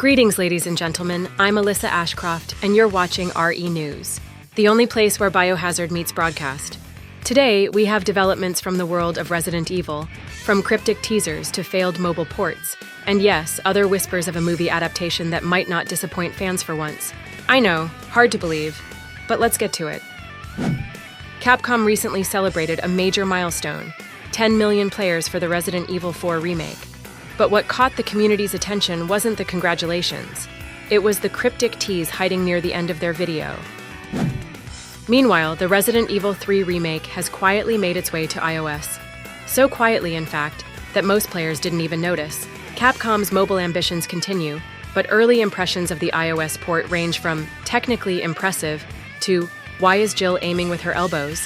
Greetings, ladies and gentlemen. I'm Alyssa Ashcroft, and you're watching RE News, the only place where biohazard meets broadcast. Today, we have developments from the world of Resident Evil, from cryptic teasers to failed mobile ports, and yes, other whispers of a movie adaptation that might not disappoint fans for once. I know, hard to believe, but let's get to it. Capcom recently celebrated a major milestone, 10 million players for the Resident Evil 4 remake. But what caught the community's attention wasn't the congratulations. It was the cryptic tease hiding near the end of their video. Meanwhile, the Resident Evil 3 remake has quietly made its way to iOS. So quietly, in fact, that most players didn't even notice. Capcom's mobile ambitions continue, but early impressions of the iOS port range from technically impressive to why is Jill aiming with her elbows?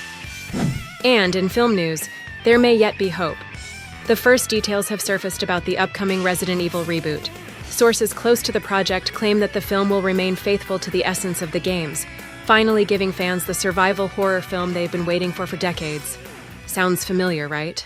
And in film news, there may yet be hope. The first details have surfaced about the upcoming Resident Evil reboot. Sources close to the project claim that the film will remain faithful to the essence of the games, finally giving fans the survival horror film they've been waiting for decades. Sounds familiar, right?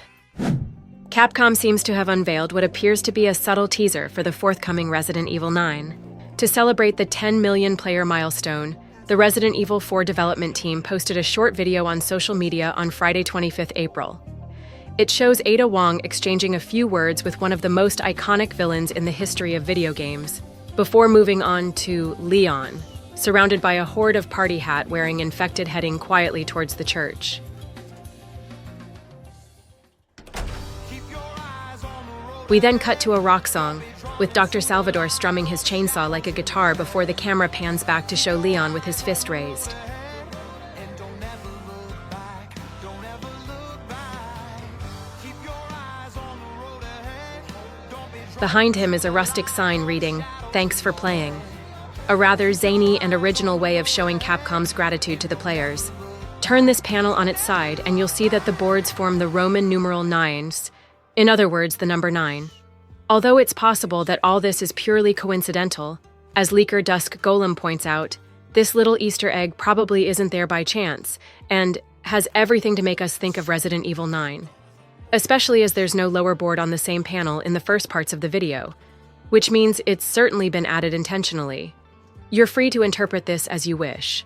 Capcom seems to have unveiled what appears to be a subtle teaser for the forthcoming Resident Evil 9. To celebrate the 10 million player milestone, the Resident Evil 4 development team posted a short video on social media on Friday, 25th April. It shows Ada Wong exchanging a few words with one of the most iconic villains in the history of video games, before moving on to Leon, surrounded by a horde of party hat wearing infected heading quietly towards the church. We then cut to a rock song, with Dr. Salvador strumming his chainsaw like a guitar before the camera pans back to show Leon with his fist raised. Behind him is a rustic sign reading, "Thanks for playing." A rather zany and original way of showing Capcom's gratitude to the players. Turn this panel on its side and you'll see that the boards form the Roman numeral 9s, in other words, the number 9. Although it's possible that all this is purely coincidental, as leaker Dusk Golem points out, this little Easter egg probably isn't there by chance, and has everything to make us think of Resident Evil 9. Especially as there's no lower board on the same panel in the first parts of the video, which means it's certainly been added intentionally. You're free to interpret this as you wish.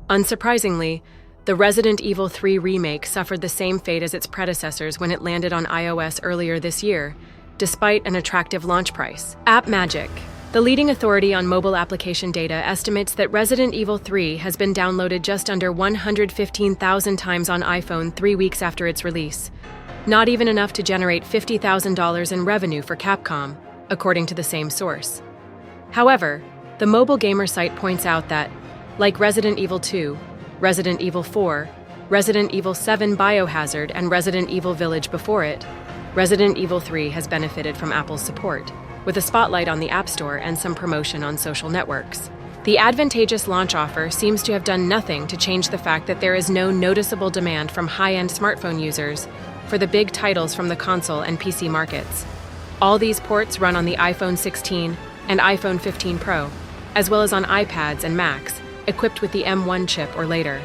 Unsurprisingly, the Resident Evil 3 remake suffered the same fate as its predecessors when it landed on iOS earlier this year, despite an attractive launch price. App Magic, the leading authority on mobile application data, estimates that Resident Evil 3 has been downloaded just under 115,000 times on iPhone 3 weeks after its release. Not even enough to generate $50,000 in revenue for Capcom, according to the same source. However, the mobile gamer site points out that, like Resident Evil 2, Resident Evil 4, Resident Evil 7 Biohazard, and Resident Evil Village before it, Resident Evil 3 has benefited from Apple's support, with a spotlight on the App Store and some promotion on social networks. The advantageous launch offer seems to have done nothing to change the fact that there is no noticeable demand from high-end smartphone users for the big titles from the console and PC markets. All these ports run on the iPhone 16 and iPhone 15 Pro, as well as on iPads and Macs, equipped with the M1 chip or later.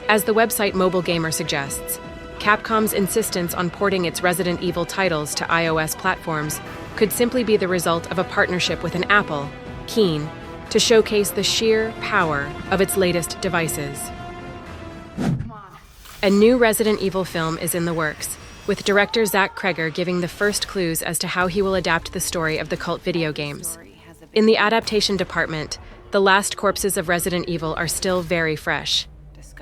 As the website Mobile Gamer suggests, Capcom's insistence on porting its Resident Evil titles to iOS platforms could simply be the result of a partnership with an Apple, keen to showcase the sheer power of its latest devices. A new Resident Evil film is in the works, with director Zach Kreger giving the first clues as to how he will adapt the story of the cult video games. In the adaptation department, the last corpses of Resident Evil are still very fresh.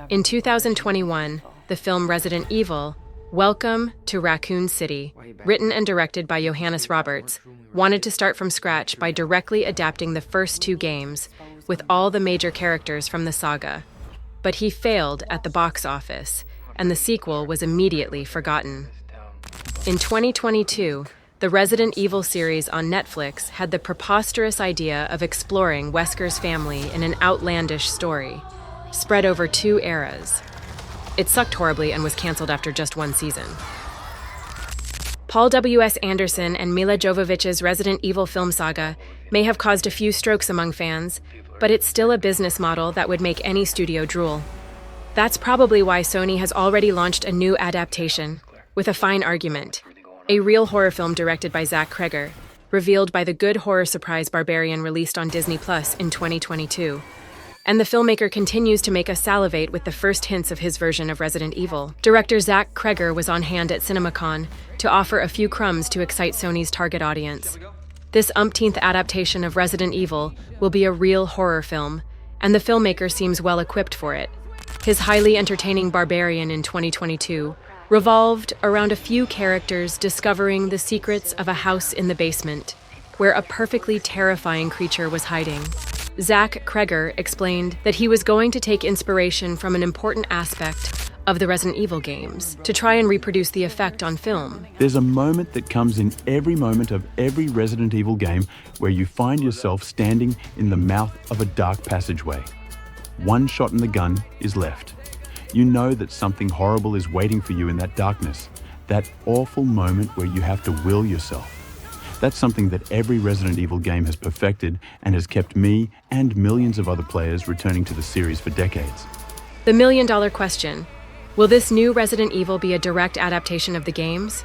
In 2021, the film Resident Evil, Welcome to Raccoon City, written and directed by Johannes Roberts, wanted to start from scratch by directly adapting the first two games with all the major characters from the saga. But he failed at the box office, and the sequel was immediately forgotten. In 2022, the Resident Evil series on Netflix had the preposterous idea of exploring Wesker's family in an outlandish story, spread over 2 eras. It sucked horribly and was canceled after just 1 season. Paul W.S. Anderson and Mila Jovovich's Resident Evil film saga may have caused a few strokes among fans, but it's still a business model that would make any studio drool. That's probably why Sony has already launched a new adaptation, with a fine argument, a real horror film directed by Zach Kreger, revealed by the good horror surprise Barbarian released on Disney Plus in 2022. And the filmmaker continues to make us salivate with the first hints of his version of Resident Evil. Director Zach Kreger was on hand at CinemaCon to offer a few crumbs to excite Sony's target audience. This umpteenth adaptation of Resident Evil will be a real horror film, and the filmmaker seems well equipped for it. His highly entertaining Barbarian in 2022 revolved around a few characters discovering the secrets of a house in the basement, where a perfectly terrifying creature was hiding. Zach Kreger explained that he was going to take inspiration from an important aspect of the Resident Evil games to try and reproduce the effect on film. There's a moment that comes in every moment of every Resident Evil game where you find yourself standing in the mouth of a dark passageway. One shot in the gun is left. You know that something horrible is waiting for you in that darkness, that awful moment where you have to will yourself. That's something that every Resident Evil game has perfected and has kept me and millions of other players returning to the series for decades. The million-dollar question: will this new Resident Evil be a direct adaptation of the games?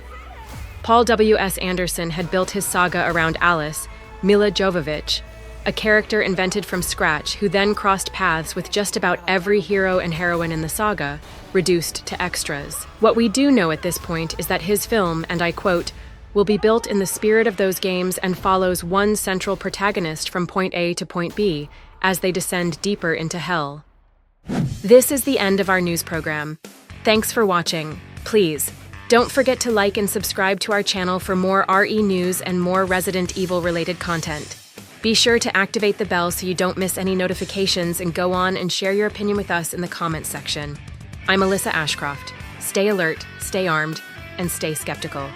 Paul W.S. Anderson had built his saga around Alice, Mila Jovovich, a character invented from scratch who then crossed paths with just about every hero and heroine in the saga, reduced to extras. What we do know at this point is that his film, and I quote, will be built in the spirit of those games and follows one central protagonist from point A to point B as they descend deeper into hell. This is the end of our news program. Thanks for watching. Please, don't forget to like and subscribe to our channel for more RE news and more Resident Evil-related content. Be sure to activate the bell so you don't miss any notifications and go on and share your opinion with us in the comments section. I'm Alyssa Ashcroft. Stay alert, stay armed, and stay skeptical.